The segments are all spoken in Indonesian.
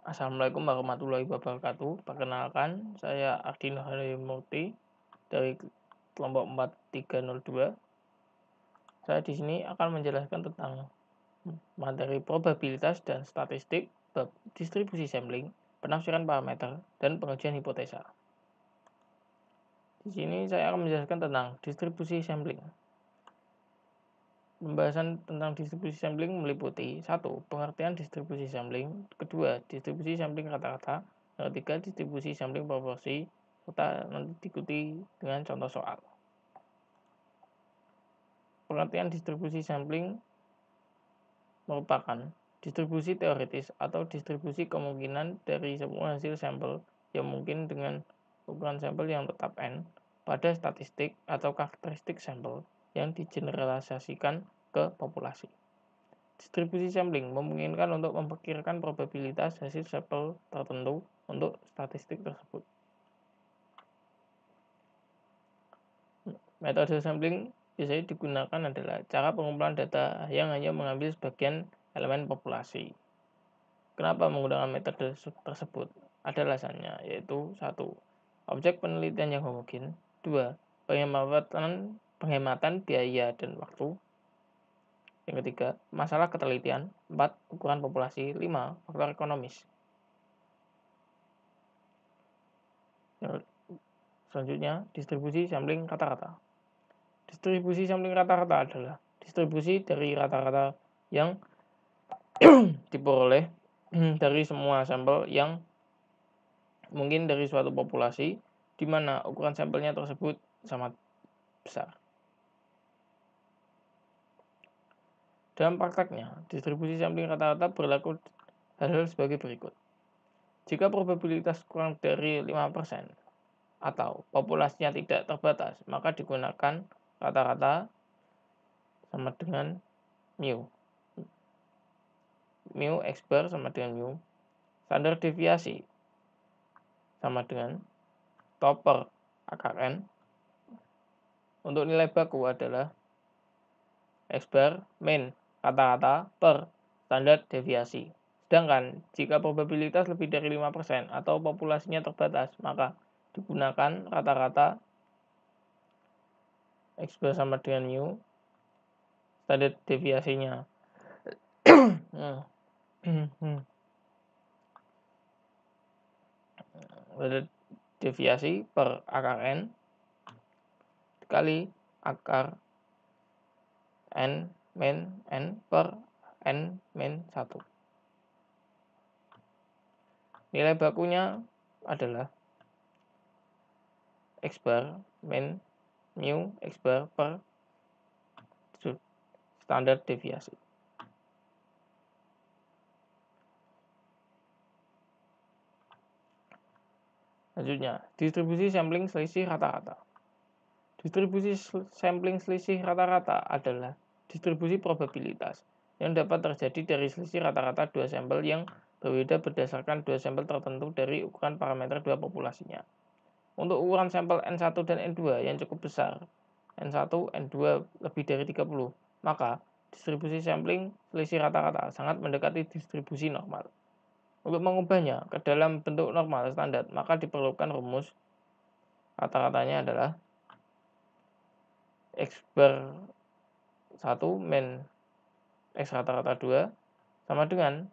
Assalamualaikum warahmatullahi wabarakatuh. Perkenalkan, saya Ardino Harimurti dari kelompok 4302. Saya di sini akan menjelaskan tentang materi probabilitas dan statistik, bab distribusi sampling, penafsiran parameter, dan pengujian hipotesa. Di sini saya akan menjelaskan tentang distribusi sampling. Pembahasan tentang distribusi sampling meliputi 1. Pengertian distribusi sampling, kedua, distribusi sampling rata-rata, yang ketiga, distribusi sampling proporsi, serta nanti diikuti dengan contoh soal. Pengertian distribusi sampling merupakan distribusi teoritis atau distribusi kemungkinan dari semua hasil sampel yang mungkin dengan ukuran sampel yang tetap N pada statistik atau karakteristik sampel yang digeneralisasikan ke populasi. Distribusi sampling memungkinkan untuk memperkirakan probabilitas hasil sampel tertentu untuk statistik tersebut. Metode sampling biasanya digunakan adalah cara pengumpulan data yang hanya mengambil sebagian elemen populasi. Kenapa menggunakan metode tersebut? Ada alasannya, yaitu 1. Objek penelitian yang homogen, 2. Penghematan biaya dan waktu. Yang ketiga, masalah ketelitian, 4. Ukuran populasi, 5. Faktor ekonomis. Selanjutnya, distribusi sampling rata-rata. Distribusi sampling rata-rata adalah distribusi dari rata-rata yang diperoleh dari semua sampel yang mungkin dari suatu populasi di mana ukuran sampelnya tersebut sangat besar. Dalam prakteknya, distribusi sampling rata-rata berlaku hal-hal sebagai berikut. Jika probabilitas kurang dari 5% atau populasinya tidak terbatas, maka digunakan rata-rata sama dengan mu. Mu X bar sama dengan mu. Standar deviasi sama dengan tau per akar N. Untuk nilai baku adalah X bar min rata-rata per standar deviasi. Sedangkan jika probabilitas lebih dari 5% atau populasinya terbatas, maka digunakan rata-rata X bar sama dengan mu, standar deviasinya standar deviasi per akar N dikali akar N min N per N min 1. Nilai bakunya adalah X bar min mu X bar per standar deviasi. Selanjutnya, distribusi sampling selisih rata-rata. Distribusi sampling selisih rata-rata adalah distribusi probabilitas yang dapat terjadi dari selisih rata-rata dua sampel yang berbeda berdasarkan dua sampel tertentu dari ukuran parameter dua populasinya. Untuk ukuran sampel N1 dan N2 yang cukup besar, N1, N2 lebih dari 30, maka distribusi sampling selisih rata-rata sangat mendekati distribusi normal. Untuk mengubahnya ke dalam bentuk normal standar, maka diperlukan rumus rata-ratanya adalah X bar 1 min X rata-rata 2 sama dengan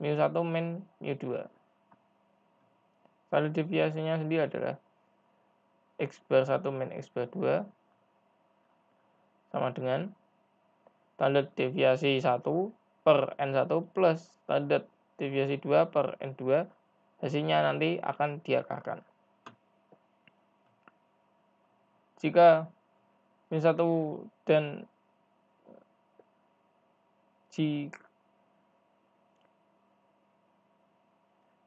mu 1 min mu 2. Standar deviasinya sendiri adalah X bar 1 min X bar 2 sama dengan standar deviasi 1 per N1 plus standar deviasi 2 per N2. Hasilnya nanti akan diakarkan. Jika min 1 dan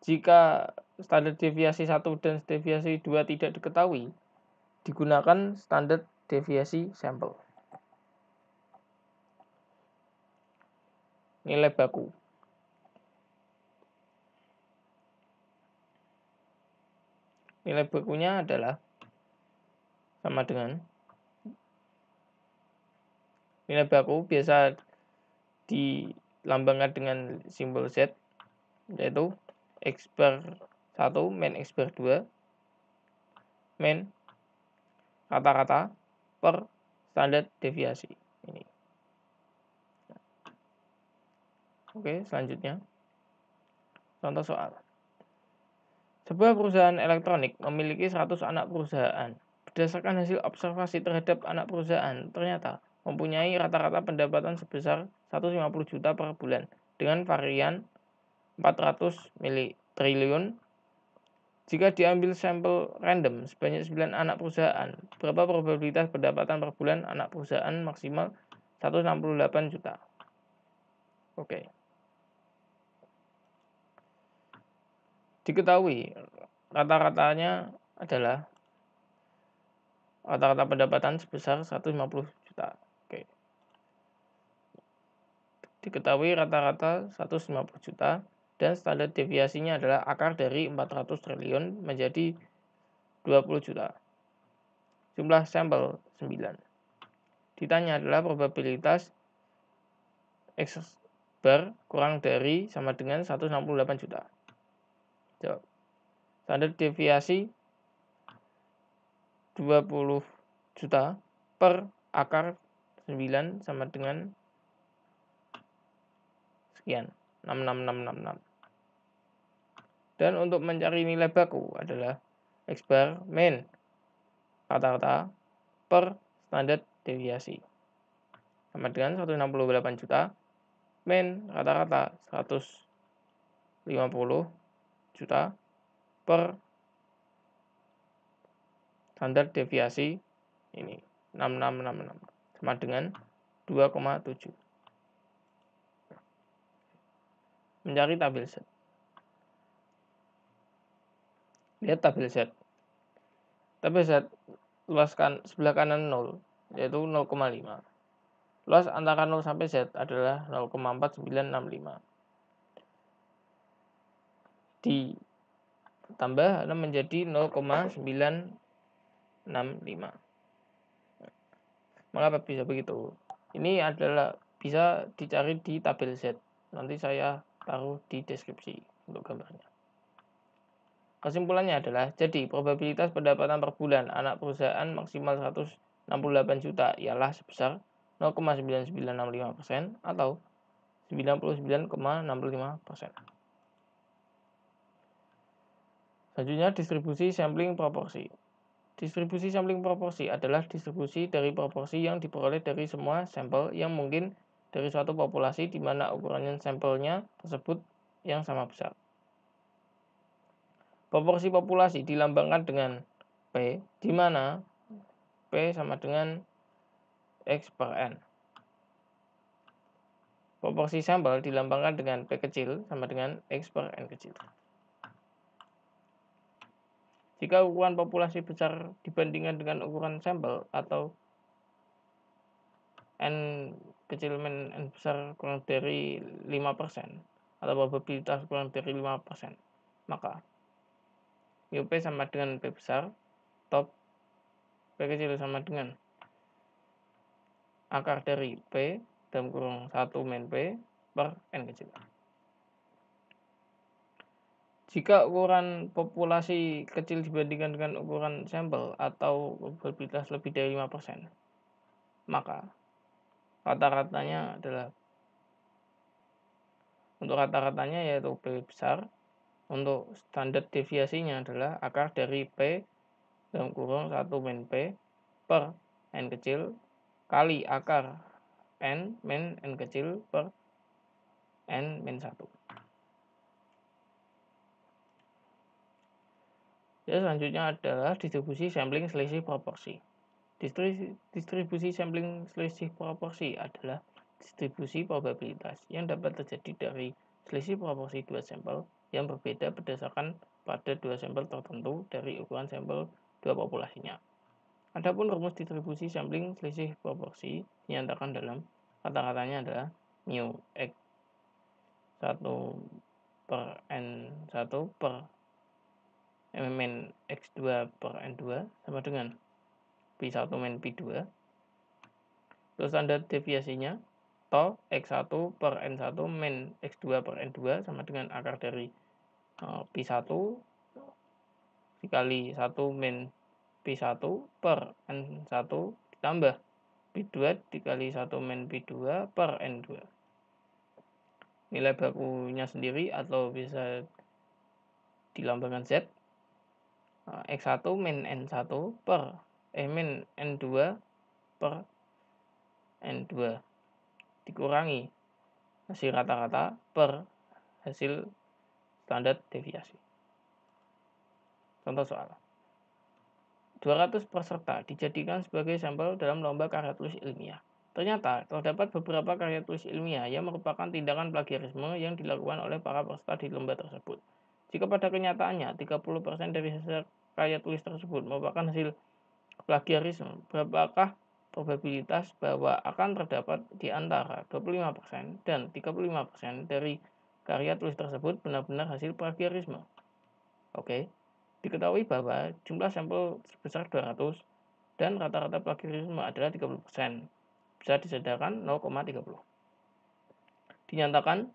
jika standar deviasi 1 dan deviasi 2 tidak diketahui, digunakan standar deviasi sampel. Nilai baku. Nilai bakunya adalah sama dengan nilai baku biasa dilambangkan dengan simbol Z yaitu X bar 1 min X bar 2 min rata-rata per standar deviasi ini. Oke, selanjutnya contoh soal. Sebuah perusahaan elektronik memiliki 100 anak perusahaan. Berdasarkan hasil observasi terhadap anak perusahaan, ternyata mempunyai rata-rata pendapatan sebesar 150 juta per bulan dengan varian 400 triliun. Jika diambil sampel random sebanyak 9 anak perusahaan, berapa probabilitas pendapatan per bulan anak perusahaan maksimal 168 juta? Oke. Diketahui rata-ratanya adalah rata-rata pendapatan sebesar 150 juta. Oke. Diketahui rata-rata 150 juta dan standar deviasinya adalah akar dari 400 triliun menjadi 20 juta. Jumlah sampel 9. Ditanya adalah probabilitas X bar kurang dari sama dengan 168 juta. Jawab. Standar deviasi 20 juta per akar 9 sama dengan sekian, 66666. Dan untuk mencari nilai baku adalah X bar min rata-rata per standar deviasi sama dengan 168 juta min rata-rata 150 juta per standar deviasi ini 6666 sama dengan 2,7. Mencari tabel Z. Lihat tabel Z. Tabel Z luas sebelah kanan 0 yaitu 0,5. Luas antara 0 sampai Z adalah 0,4965. Ditambah menjadi 0,965. Mengapa bisa begitu? Ini adalah bisa dicari di tabel Z. Nanti saya taruh di deskripsi untuk gambarnya. Kesimpulannya adalah, jadi probabilitas pendapatan per bulan anak perusahaan maksimal 168 juta ialah sebesar 0,9965% atau 99,65%. Selanjutnya distribusi sampling proporsi. Distribusi sampling proporsi adalah distribusi dari proporsi yang diperoleh dari semua sampel yang mungkin dari suatu populasi di mana ukuran sampelnya tersebut yang sama besar. Proporsi populasi dilambangkan dengan P, di mana P sama dengan X per N. Proporsi sampel dilambangkan dengan P kecil sama dengan X per N kecil. Jika ukuran populasi besar dibandingkan dengan ukuran sampel atau N kecil min N besar kurang dari 5% atau probabilitas kurang dari 5%, maka mu P sama dengan P besar, top P kecil sama dengan akar dari P dalam kurung 1 min P per N kecil. Jika ukuran populasi kecil dibandingkan dengan ukuran sampel atau probabilitas lebih dari 5%, maka rata-ratanya adalah untuk rata-ratanya yaitu P besar, untuk standar deviasinya adalah akar dari P dalam kurung 1 min P per N kecil kali akar N min N kecil per N min 1. Selanjutnya adalah distribusi sampling selisih proporsi. Distribusi sampling selisih proporsi adalah distribusi probabilitas yang dapat terjadi dari selisih proporsi dua sampel yang berbeda berdasarkan pada dua sampel tertentu dari ukuran sampel dua populasinya. Adapun rumus distribusi sampling selisih proporsi dinyatakan dalam kata-katanya adalah mu X 1 per N1 per min X2 per N2 sama dengan P1 min P2. Terus standar deviasinya atau X1 per N1 min X2 per N2 sama dengan akar dari Pi1 dikali 1 min Pi1 per N1 ditambah Pi2 dikali 1 min Pi2 per N2. Nilai bakunya sendiri atau bisa dilambangkan Z. X1 min N1 min N2 per N2 dikurangi hasil rata-rata per hasil standar deviasi. Contoh soal. 200 peserta dijadikan sebagai sampel dalam lomba karya tulis ilmiah. Ternyata terdapat beberapa karya tulis ilmiah yang merupakan tindakan plagiarisme yang dilakukan oleh para peserta di lomba tersebut. Jika pada kenyataannya 30% dari hasil karya tulis tersebut merupakan hasil plagiarisme, berapakah probabilitas bahwa akan terdapat di antara 25% dan 35% dari karya tulis tersebut benar-benar hasil plagiarisme? Oke. Diketahui bahwa jumlah sampel sebesar 200 dan rata-rata plagiarisme adalah 30%. Bisa disederhanakan 0,30. Dinyatakan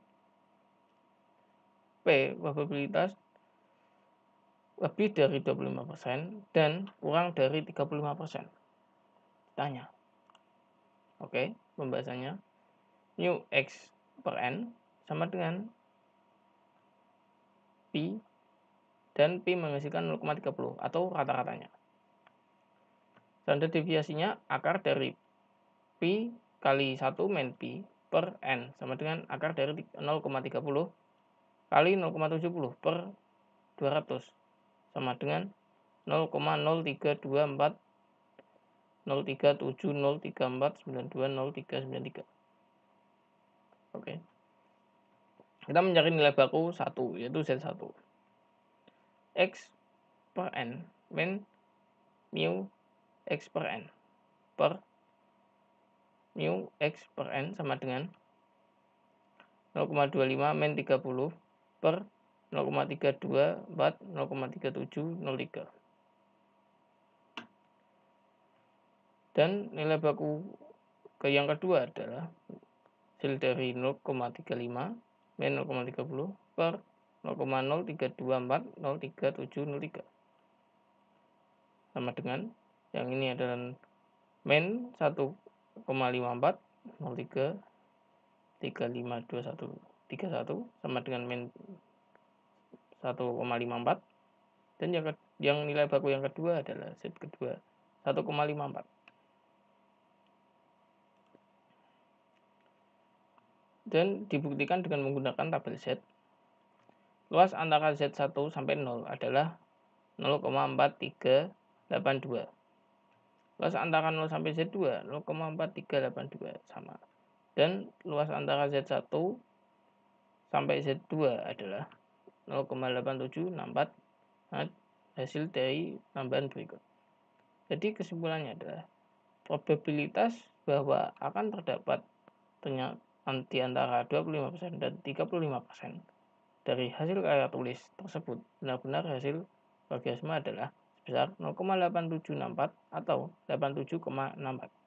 P probabilitas lebih dari 25% dan kurang dari 35%. Tanya. Oke, pembahasannya. Mu X per N sama dengan Pi dan Pi menghasilkan 0,30 atau rata-ratanya. Standar deviasinya akar dari Pi kali 1 min Pi per N sama dengan akar dari 0,30 kali 0,70 per 200 sama dengan 0,0324 0370349203993. Oke. Kita mencari nilai baku 1 yaitu Z1. X per N min mu X per N per mu X per N sama dengan 0,25 min 30 per 0,324 0,3703. Dan nilai baku yang kedua adalah hasil dari 0,35 min 0,30 per 0,0324 03703 sama dengan yang ini adalah min 1,54 03 352131 sama dengan min 1,54 dan yang nilai baku yang kedua adalah Z kedua 1,54. Dan dibuktikan dengan menggunakan tabel Z. Luas antara Z1 sampai 0 adalah 0,4382. Luas antara 0 sampai Z2 0,4382 sama. Dan luas antara Z1 sampai Z2 adalah 0,8764. Nah, hasil dari tambahan berikut. Jadi kesimpulannya adalah probabilitas bahwa akan terdapat di antara 25% dan 35% dari hasil karya tulis tersebut benar-benar hasil plagiarisme adalah sebesar 0,8764 atau 87,64.